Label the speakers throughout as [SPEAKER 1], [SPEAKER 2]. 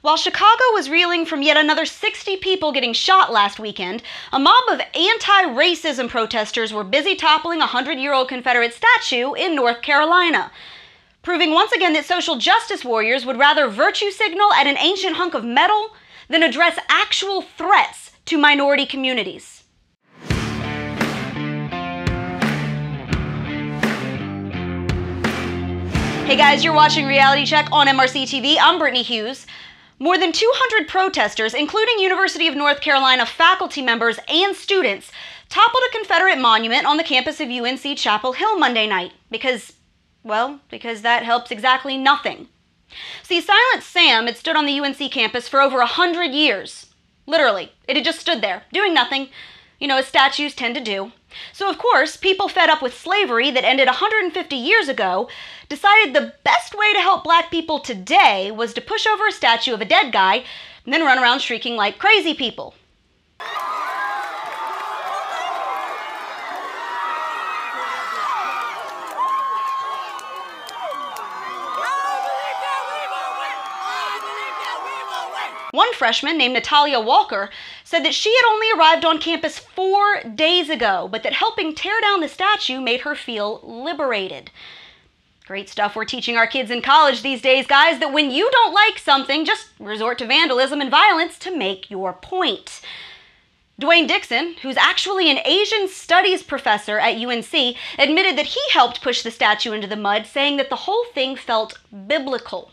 [SPEAKER 1] While Chicago was reeling from yet another 60 people getting shot last weekend, a mob of anti-racism protesters were busy toppling a 100-year-old Confederate statue in North Carolina, proving once again that social justice warriors would rather virtue signal at an ancient hunk of metal than address actual threats to minority communities. Hey guys, you're watching Reality Check on MRC TV. I'm Brittany Hughes. More than 200 protesters, including University of North Carolina faculty members and students, toppled a Confederate monument on the campus of UNC Chapel Hill Monday night because that helps exactly nothing. See, Silent Sam had stood on the UNC campus for over 100 years. Literally, it had just stood there, doing nothing, as statues tend to do. So of course, people fed up with slavery that ended 150 years ago decided the best way to help black people today was to push over a statue of a dead guy and then run around shrieking like crazy people. One freshman named Natalia Walker said that she had only arrived on campus 4 days ago, but that helping tear down the statue made her feel liberated. Great stuff we're teaching our kids in college these days, guys, that when you don't like something, just resort to vandalism and violence to make your point. Dwayne Dixon, who's actually an Asian studies professor at UNC, admitted that he helped push the statue into the mud, saying that the whole thing felt biblical.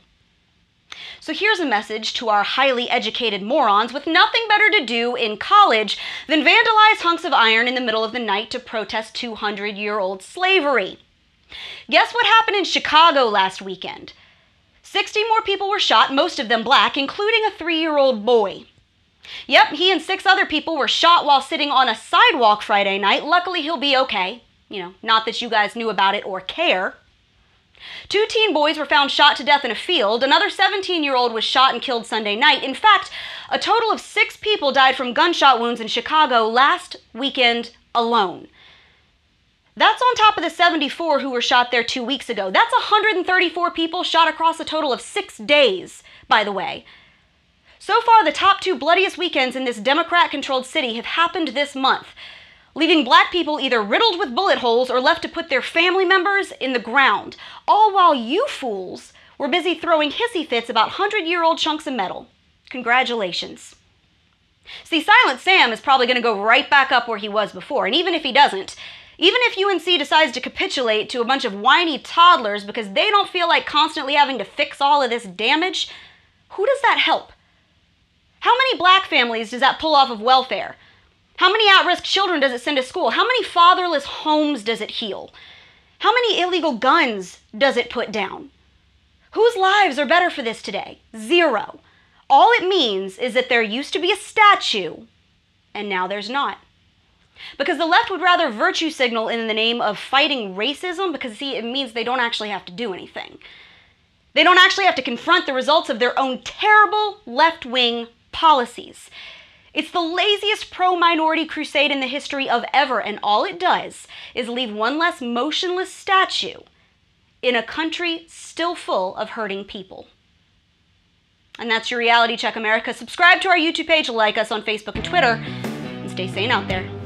[SPEAKER 1] So here's a message to our highly educated morons with nothing better to do in college than vandalize hunks of iron in the middle of the night to protest 200-year-old slavery. Guess what happened in Chicago last weekend? 60 more people were shot, most of them black, including a 3-year-old boy. Yep, he and 6 other people were shot while sitting on a sidewalk Friday night. Luckily, he'll be okay. Not that you guys knew about it or care. 2 teen boys were found shot to death in a field. Another 17-year-old was shot and killed Sunday night. In fact, a total of 6 people died from gunshot wounds in Chicago last weekend alone. That's on top of the 74 who were shot there 2 weeks ago. That's 134 people shot across a total of 6 days, by the way. So far, the top 2 bloodiest weekends in this Democrat-controlled city have happened this month, leaving black people either riddled with bullet holes or left to put their family members in the ground, all while you fools were busy throwing hissy fits about 100-year-old chunks of metal. Congratulations. See, Silent Sam is probably going to go right back up where he was before, and even if he doesn't, even if UNC decides to capitulate to a bunch of whiny toddlers because they don't feel like constantly having to fix all of this damage, who does that help? How many black families does that pull off of welfare? How many at-risk children does it send to school? How many fatherless homes does it heal? How many illegal guns does it put down? Whose lives are better for this today? 0. All it means is that there used to be a statue, and now there's not. Because the left would rather virtue signal in the name of fighting racism because, see, it means they don't actually have to do anything. They don't actually have to confront the results of their own terrible left-wing policies. It's the laziest pro-minority crusade in the history of ever, and all it does is leave one less motionless statue in a country still full of hurting people. And that's your Reality Check, America. Subscribe to our YouTube page, like us on Facebook and Twitter, and stay sane out there.